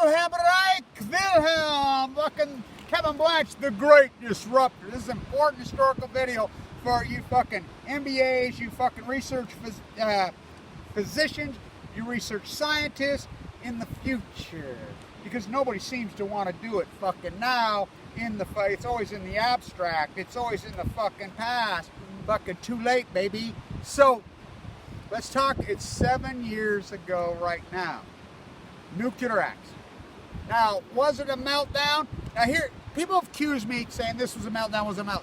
Wilhelm Reich, Wilhelm, fucking Kevin Blanch, the great disruptor. This is an important historical video for you fucking MBAs, you fucking research physicians, you research scientists in the future. Because nobody seems to want to do it fucking now in the fight. It's always in the abstract. It's always in the fucking past. Fucking too late, baby. So, let's talk. It's 7 years ago right now. Nuclear accident. Now, was it a meltdown? Now here, people have accused me saying this was a meltdown, was a meltdown.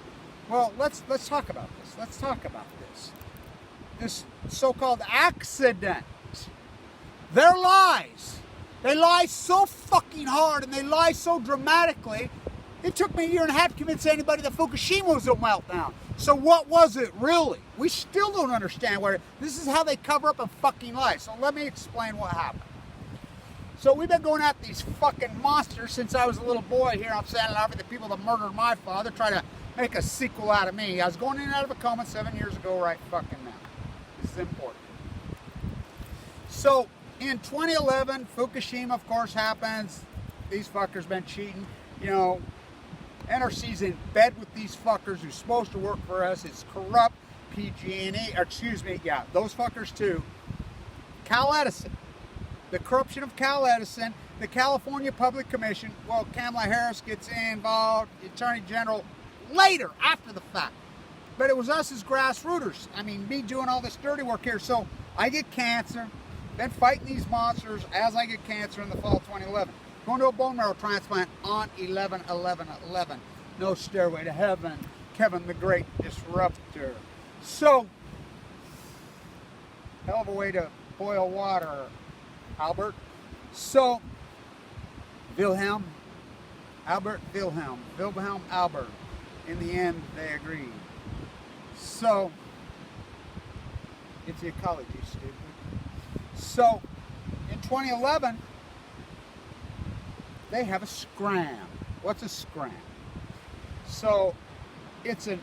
Well, let's talk about this. Let's talk about this. This so-called accident. They're lies. They lie so fucking hard and they lie so dramatically. It took me a year and a half to convince anybody that Fukushima was a meltdown. So what was it really? We still don't understand what it is. This is how they cover up a fucking lie. So let me explain what happened. So we've been going at these fucking monsters since I was a little boy here. I'm standing over the people that murdered my father, trying to make a sequel out of me. I was going in and out of a coma 7 years ago right fucking now. This is important. So in 2011, Fukushima, of course, happens. These fuckers been cheating. You know, N.r.c's in bed with these fuckers who's supposed to work for us. It's corrupt. PG&E, or excuse me, yeah, those fuckers too. Cal Edison. The corruption of Cal Edison. The California Public Commission. Well, Kamala Harris gets involved. The Attorney General later, after the fact. But it was us as grassrooters. I mean, me doing all this dirty work here. So I get cancer. Been fighting these monsters as I get cancer in the fall of 2011. Going to a bone marrow transplant on 11/11/11. No stairway to heaven. Kevin the Great Disruptor. So, hell of a way to boil water, Albert. So, Wilhelm Albert. In the end, they agreed. So, it's ecology, stupid. So, in 2011, they have a scram. What's a scram? So, it's an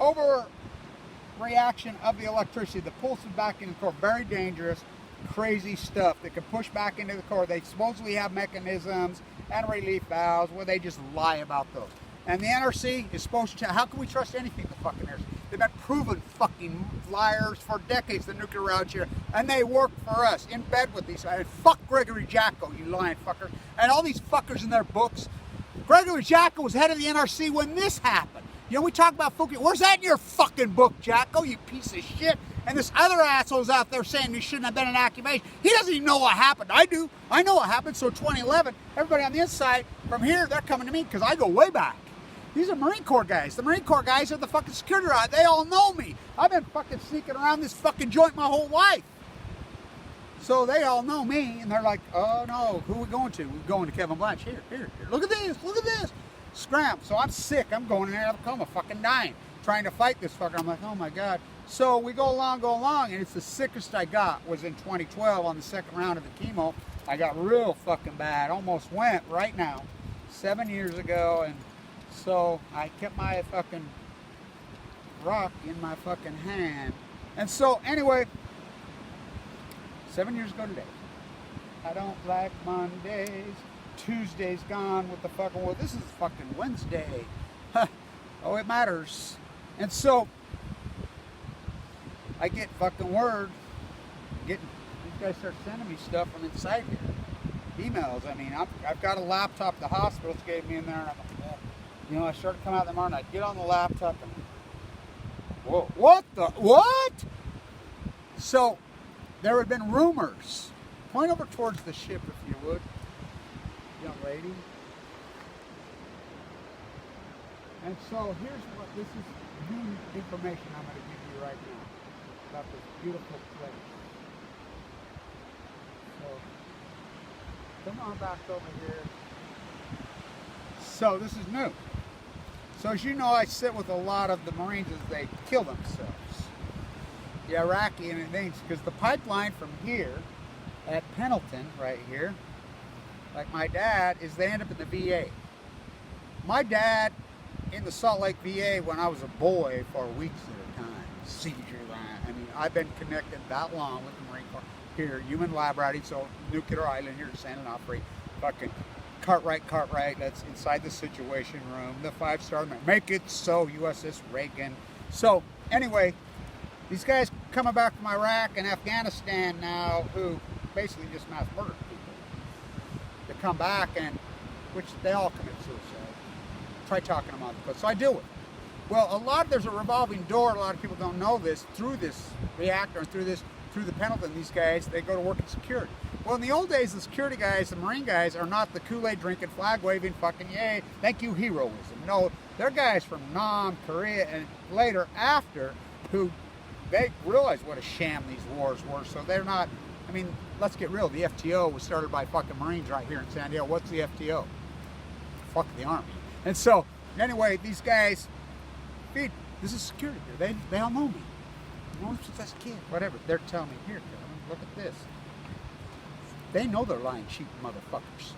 overreaction of the electricity that pulls it back into the core. Very dangerous, crazy stuff that can push back into the core. They supposedly have mechanisms and relief valves where they just lie about those. And the N.r.c. is supposed to, how can we trust anything the fucking N.r.c.? They've been proven fucking liars for decades, the nuclear around here, and they work for us, in bed with these guys. Fuck Gregory Jacko, you lying fuckers, and all these fuckers in their books. Gregory Jacko was head of the N.r.c. when this happened. You know, we talk about Fukushima. Where's that in your fucking book, Jacko, you piece of shit? And this other asshole's out there saying there shouldn't have been an accusation. He doesn't even know what happened. I do. I know what happened. So 2011, everybody on the inside, from here, they're coming to me because I go way back. These are Marine Corps guys. The Marine Corps guys are the fucking security guard. They all know me. I've been fucking sneaking around this fucking joint my whole life. So they all know me, and they're like, oh no, who are we going to? We're going to Kevin Blanch. Here. Look at this. Scram. So I'm sick. I'm going in and out of a coma, fucking dying, trying to fight this fucker. I'm like, oh my God. So we go along, and it's the sickest I got was in 2012 on the second round of the chemo. I got real fucking bad. Almost went right now, 7 years ago, and so I kept my fucking rock in my fucking hand. And so anyway, 7 years ago today. I don't like Mondays. Tuesday's gone with the fucking, well, this is fucking Wednesday. Oh, it matters. And so I get fucking word. These guys start sending me stuff from inside here. Emails. I mean, I've got a laptop the hospitals gave me in there. And I'm like, you know, I started coming out in the morning. I'd get on the laptop and, whoa, what? So there had been rumors. Point over towards the ship if you would, young lady. And so here's what, this is new information I'm going to give you right now about this beautiful place. So come on back over here. So this is new. So as you know, I sit with a lot of the Marines as they kill themselves. The Iraqi and things, because the pipeline from here at Pendleton, right here, like my dad, is they end up in the VA. My dad in the Salt Lake VA when I was a boy for weeks at a time. Seizure line. I mean, I've been connected that long with the Marine Corps. Here, human lab riding, so Nuclear Island here in San Onofre. fucking Cartwright, that's inside the Situation Room, the 5-star man. Make it so, USS Reagan. So, anyway, these guys coming back from Iraq and Afghanistan now, who basically just mass murdered people. They come back, and which they all commit suicide. Try talking them on the foot. So I deal with it. Well, there's a revolving door. A lot of people don't know this. Through this reactor and through the Pendleton, these guys, they go to work in security. Well, in the old days, the security guys, the Marine guys, are not the Kool-Aid drinking, flag waving, fucking yay, thank you heroism. No, they're guys from Nam, Korea, and later after, who they realize what a sham these wars were. So they're not. I mean, let's get real. The FTO was started by fucking Marines right here in San Diego. What's the FTO? Fuck the Army. And so, anyway, these guys, this is security here. They all know me. Since I was a kid, whatever. They're telling me, here, look at this. They know they're lying cheap motherfuckers.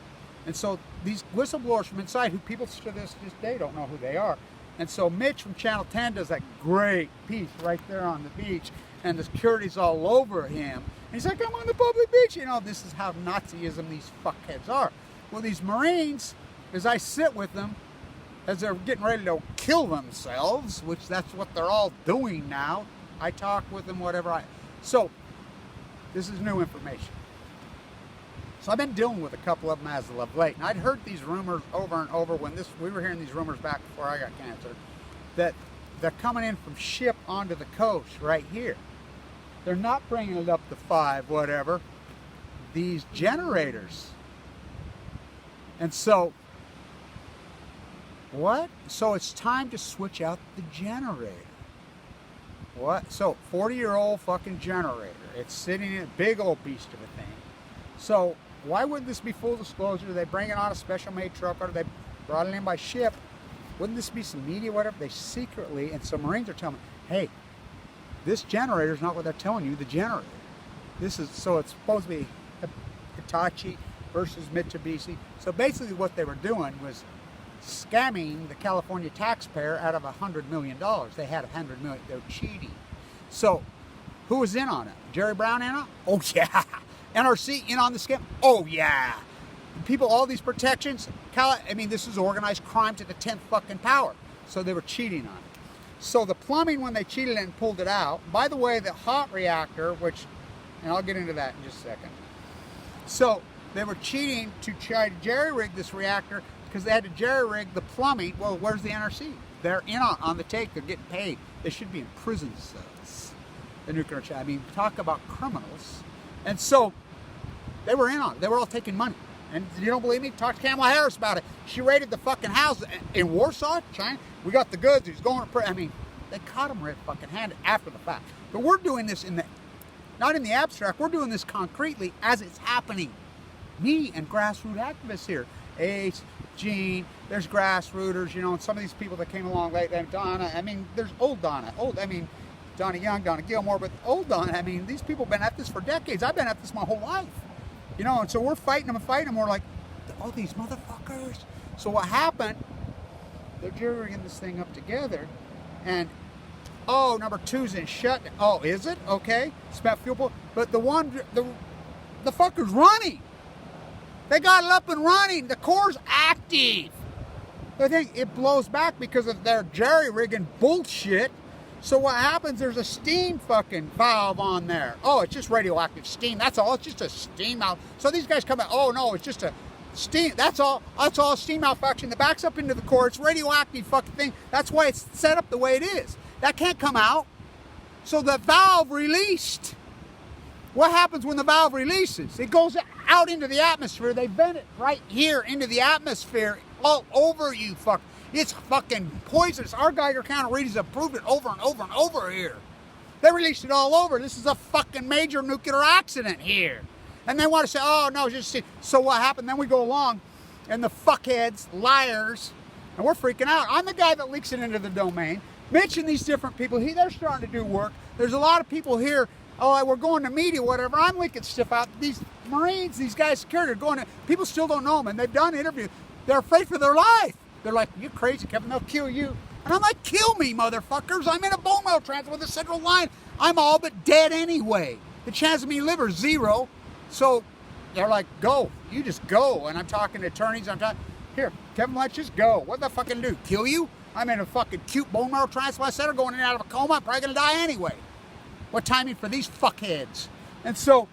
And so these whistleblowers from inside, who people to this day don't know who they are. And so Mitch from Channel 10 does that great piece right there on the beach, and the security's all over him. And he's like, I'm on the public beach. You know, this is how Nazism these fuckheads are. Well, these Marines, as I sit with them, as they're getting ready to kill themselves, which that's what they're all doing now, I talk with them, whatever. So, this is new information. So I've been dealing with a couple of them as of late, and I'd heard these rumors over and over when we were hearing these rumors back before I got cancer, that they're coming in from ship onto the coast right here. They're not bringing it up to 5, whatever. These generators. And so, what? So it's time to switch out the generator. What? So, 40-year-old fucking generator. It's sitting in a big old beast of a thing. So, why wouldn't this be full disclosure? They bring it on a special made truck, or they brought it in by ship. Wouldn't this be some media, whatever? They secretly, and some Marines are telling me, hey, this generator is not what they're telling you, the generator. So it's supposed to be Hitachi versus Mitsubishi. So basically what they were doing was scamming the California taxpayer out of $100 million. They had $100 million. They're cheating. So who was in on it? Jerry Brown in on it? Oh yeah. N.r.c. in on the scam? Oh yeah. People, all these protections. This is organized crime to the 10th fucking power. So they were cheating on it. So the plumbing, when they cheated and pulled it out, by the way, the hot reactor, which, and I'll get into that in just a second. So they were cheating to try to jerry-rig this reactor because they had to jerry-rig the plumbing. Well, where's the N.r.c? They're in on the take. They're getting paid. They should be in prison cells. The nuclear chat. Talk about criminals. And so they were in on it. They were all taking money. And you don't believe me? Talk to Kamala Harris about it. She raided the fucking house in Warsaw, China. We got the goods. He's going to they caught him red fucking handed after the fact. But we're doing this not in the abstract. We're doing this concretely as it's happening. Me and grassroots activists here. Ace, Gene, there's grassrooters, and some of these people that came along late. And Donna, there's old Donna. Donna Young, Donna Gilmore, but old Donna, these people have been at this for decades. I've been at this my whole life. And so we're fighting them. We're like, oh, these motherfuckers. So what happened, they're jerrying this thing up together, and, oh, number 2's in shutdown. Oh, is it? Okay. Spent fuel. But the fucker's running. They got it up and running. The core's active. I think it blows back because of their jerry-rigging bullshit. So what happens, there's a steam fucking valve on there. Oh, it's just radioactive steam. That's all. It's just a steam valve. So these guys come out, oh no, it's just a steam. That's all steam malfunction that backs up into the core. It's radioactive fucking thing. That's why it's set up the way it is. That can't come out. So the valve released. What happens when the valve releases? It goes out into the atmosphere. They vent it right here into the atmosphere, all over you, fuck. It's fucking poisonous. Our Geiger counter readings have proved it over and over and over here. They released it all over. This is a fucking major nuclear accident here. And they want to say, oh, no, just see. So what happened? Then we go along, and the fuckheads, liars, and we're freaking out. I'm the guy that leaks it into the domain. Mitch and these different people, they're starting to do work. There's a lot of people here, oh, we're going to media, whatever. I'm leaking stuff out. These Marines, these guys, security, are going to, people still don't know them, and they've done interviews. They're afraid for their life. They're like, you crazy, Kevin, they'll kill you. And I'm like, kill me, motherfuckers. I'm in a bone marrow transplant with a central line. I'm all but dead anyway. The chance of me living is 0. So they're like, go. You just go. And I'm talking to attorneys. I'm talking, here, Kevin Blanch, just go. What the fucking do? Kill you? I'm in a fucking cute bone marrow transplant center going in and out of a coma. I'm probably going to die anyway. What timing for these fuckheads? And so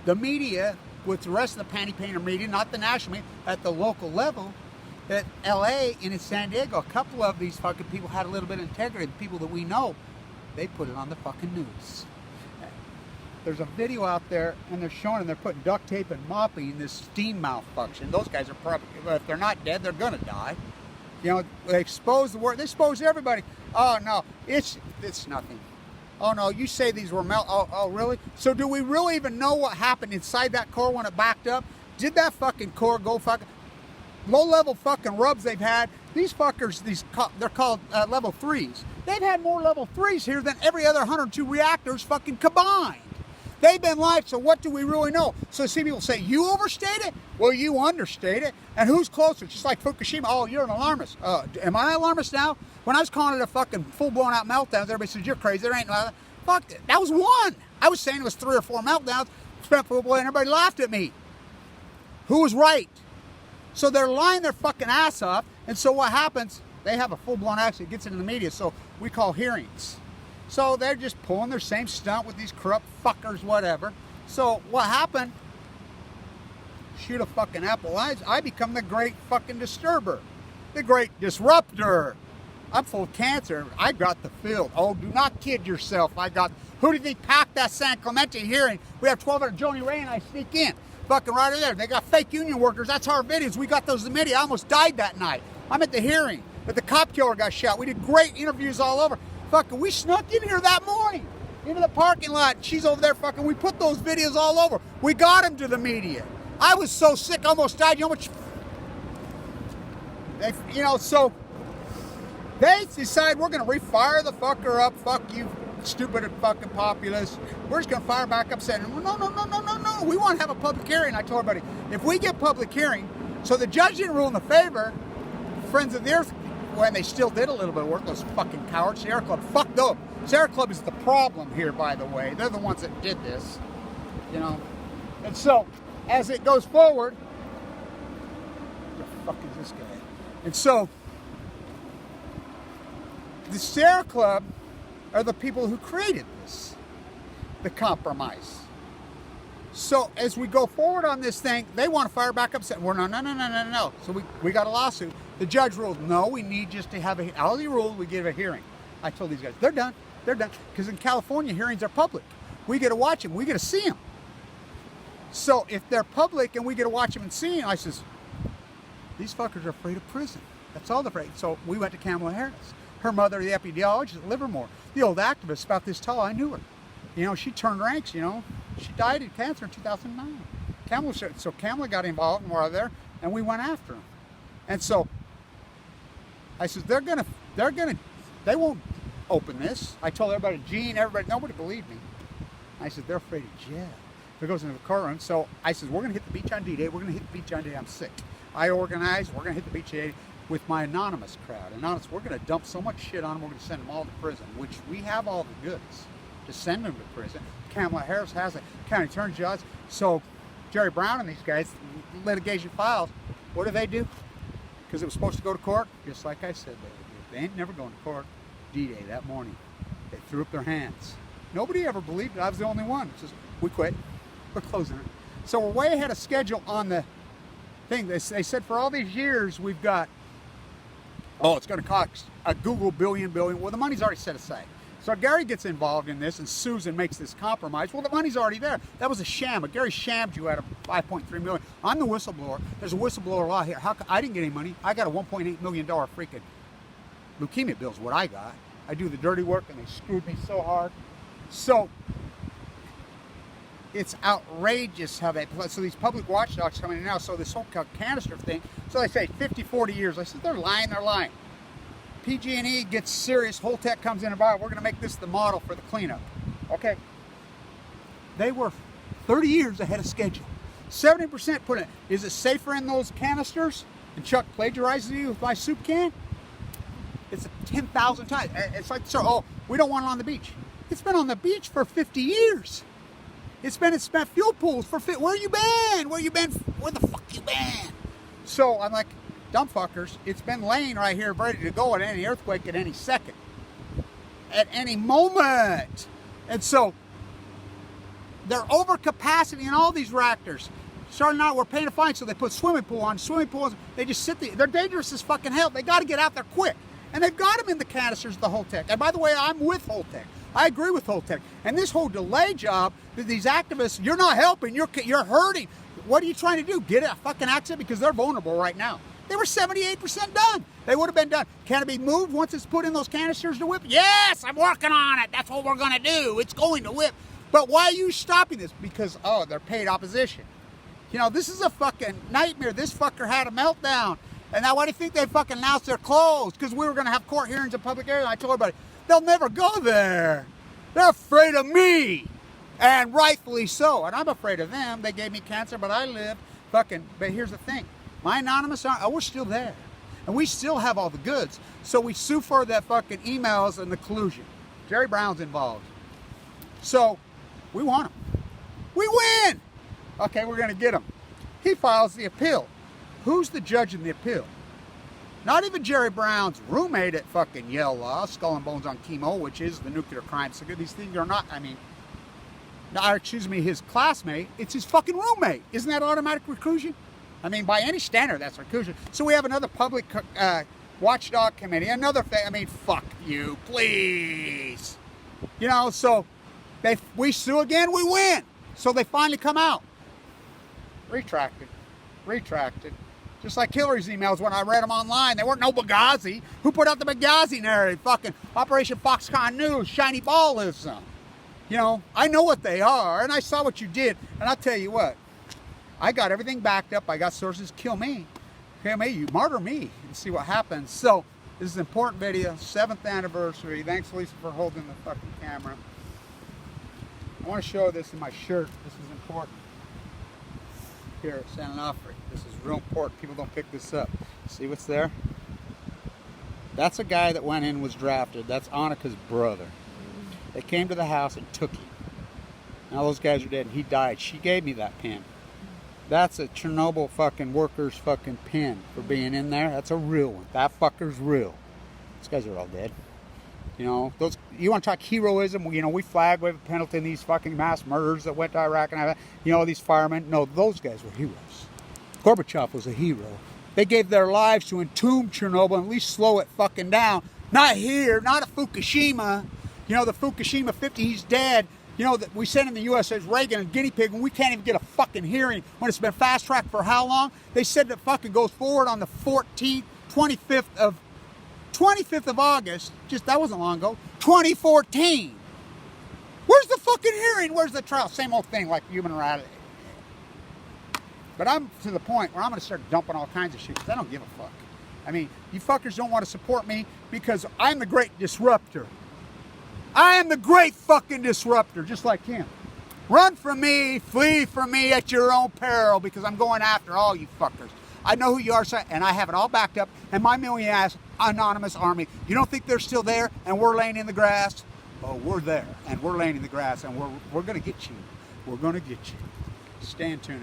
the media, with the rest of the panty painter media, not the national media, at the local level, at LA and in San Diego, a couple of these fucking people had a little bit of integrity. The people that we know, they put it on the fucking news. There's a video out there, and they're showing them, they're putting duct tape and mopping this steam malfunction. Those guys are probably, if they're not dead, they're gonna die. You know, they expose the world, they expose everybody. Oh no, it's nothing. Oh no, you say these were oh really? So do we really even know what happened inside that core when it backed up? Did that fucking core go fucking, low-level fucking rubs they've had? These fuckers, they're called level 3s. They've had more level 3s here than every other 102 reactors fucking combined. They've been live, so what do we really know? So see people say, you overstate it? Well, you understate it. And who's closer? Just like Fukushima. Oh, you're an alarmist. Am I an alarmist now? When I was calling it a fucking full-blown out meltdown, everybody says, you're crazy. There ain't no other. Fuck it. That was one. I was saying it was 3 or 4 meltdowns. Spent full-blown, and everybody laughed at me. Who was right? So they're lying their fucking ass off. And so what happens? They have a full-blown accident. It gets into the media. So we call hearings. So they're just pulling their same stunt with these corrupt fuckers, whatever. So what happened? Shoot a fucking apple. I become the great fucking disturber. The great disruptor. I'm full of cancer. I got the field. Oh, do not kid yourself. Who do you think packed that San Clemente hearing? We have 1,200. Joni Ray and I sneak in. Fucking right there. They got fake union workers. That's our videos. We got those in the media. I almost died that night. I'm at the hearing. But the cop killer got shot. We did great interviews all over. Fucking, we snuck in here that morning into the parking lot. She's over there fucking. We put those videos all over. We got them to the media. I was so sick, almost died. You know how much? So they decide we're gonna refire the fucker up. Fuck you, stupid fucking populace. We're just gonna fire back up, saying, no. We want to have a public hearing. I told everybody, if we get public hearing, so the judge didn't rule in the favor. Friends of the Earth. When they still did a little bit of work, those fucking cowards. Sierra Club, fuck them. Sierra Club is the problem here, by the way. They're the ones that did this, you know. And so, as it goes forward, what the fuck is this guy? And so, the Sierra Club are the people who created this, the compromise. So, as we go forward on this thing, they want to fire back up, saying, well, no. So we got a lawsuit. The judge ruled, no, we need just to have a, all the rules, we give a hearing. I told these guys, they're done. Because in California, hearings are public. We get to watch them. We get to see them. So if they're public and we get to watch them and see them, I says, these fuckers are afraid of prison. That's all they're afraid. So we went to Kamala Harris. Her mother, the epidemiologist at Livermore, the old activist about this tall, I knew her. You know, she turned ranks, you know. She died of cancer in 2009. Kamala got involved and we're there, and we went after them. And so I said, they won't open this. I told everybody, Gene, everybody, nobody believed me. I said, they're afraid of jail. If it goes into the courtroom. So I said, we're going to hit the beach on D-Day. We're going to hit the beach on D-Day. I'm sick. I organized, we're going to hit the beach D-Day with my anonymous crowd. Anonymous, we're going to dump so much shit on them, we're going to send them all to prison, which we have all the goods to send them to prison. Kamala Harris has it. County Attorney Judge. So Jerry Brown and these guys, litigation files, what do? Because it was supposed to go to court, just like I said they would. They ain't never going to court. D-Day that morning, they threw up their hands. Nobody ever believed it. I was the only one. It says, we quit. We're closing it. So we're way ahead of schedule on the thing. They said for all these years we've got, it's going to cost a Google billion. Well, the money's already set aside. So Gary gets involved in this, and Susan makes this compromise. Well, the money's already there. That was a sham. Gary shammed you out of $5.3 million. I'm the whistleblower. There's a whistleblower law here. I didn't get any money. I got a $1.8 million freaking leukemia bill is what I got. I do the dirty work, and they screwed me so hard. So it's outrageous how so these public watchdogs coming in now. So this whole canister thing. So they say 50, 40 years. I said, they're lying. PG&E gets serious. Holtec comes in about, we're going to make this the model for the cleanup. Okay. They were 30 years ahead of schedule. 70% put in. Is it safer in those canisters? And Chuck plagiarizes you with my soup can? It's 10,000 times. It's like, we don't want it on the beach. It's been on the beach for 50 years. It's been in spent fuel pools for where you been? Where you been? Where the fuck you been? So I'm like, dumb fuckers, it's been laying right here ready to go at any earthquake at any second. At any moment. And so they're over capacity in all these reactors. Starting out, we're paying a fine, so they put swimming pool on. Swimming pools, they just sit there. They're dangerous as fucking hell. They got to get out there quick. And they've got them in the canisters, the Holtec. And by the way, I'm with Holtec. I agree with Holtec. And this whole delay job, that these activists, you're not helping, you're hurting. What are you trying to do? Get a fucking accident? Because they're vulnerable right now. They were 78% done. They would have been done. Can it be moved once it's put in those canisters to WIP? Yes, I'm working on it. That's what we're going to do. It's going to WIP. But why are you stopping this? Because, oh, they're paid opposition. You know, this is a fucking nightmare. This fucker had a meltdown. And now why do you think they fucking announced they're closed? Because we were going to have court hearings in public areas. I told everybody, they'll never go there. They're afraid of me. And rightfully so. And I'm afraid of them. They gave me cancer, but I lived. Fucking, but here's the thing. My anonymous, we're still there. And we still have all the goods. So we sue for that fucking emails and the collusion. Jerry Brown's involved. So we want him. We win. Okay, we're going to get him. He files the appeal. Who's the judge in the appeal? Not even Jerry Brown's roommate at fucking Yale Law, Skull and Bones on Chemo, which is the nuclear crime. So these things are not, his classmate. It's his fucking roommate. Isn't that automatic reclusion? I mean, by any standard, that's reclusion. So we have another public watchdog committee, another thing. Fuck you, please. You know, so we sue again, we win. So they finally come out. Retracted. Just like Hillary's emails when I read them online. They weren't no Benghazi. Who put out the Benghazi narrative? Fucking Operation Foxconn News, shiny ballism. You know, I know what they are, and I saw what you did. And I'll tell you what, I got everything backed up. I got sources. Kill me. You martyr me and see what happens. So, this is an important video. 7th anniversary. Thanks, Lisa, for holding the fucking camera. I want to show this in my shirt. This is important. Here at San Onofre. This is real important. People don't pick this up. See what's there? That's a guy that went in and was drafted. That's Annika's brother. They came to the house and took him. Now those guys are dead and he died. She gave me that pin. That's a Chernobyl fucking worker's fucking pin for being in there. That's a real one. That fucker's real. Those guys are all dead. You know, those. You want to talk heroism? You know, we flag wave a penalty in these fucking mass murders that went to Iraq and you know, these firemen. No, those guys were heroes. Gorbachev was a hero. They gave their lives to entomb Chernobyl and at least slow it fucking down. Not here, not at Fukushima. You know, the Fukushima 50, he's dead. You know, that we sent in the U.S. as Reagan and guinea pig, and we can't even get a fucking hearing when it's been fast tracked for how long? They said that fucking goes forward on the 25th of August, just that wasn't long ago, 2014. Where's the fucking hearing? Where's the trial? Same old thing like human rights. But I'm to the point where I'm going to start dumping all kinds of shit because I don't give a fuck. I mean, you fuckers don't want to support me because I'm the great disruptor. I am the great fucking disruptor, just like him. Run from me, flee from me at your own peril because I'm going after all you fuckers. I know who you are, and I have it all backed up, and my million-ass anonymous army. You don't think they're still there, and we're laying in the grass? Oh, we're there, and we're laying in the grass, and we're going to get you. We're going to get you. Stay tuned.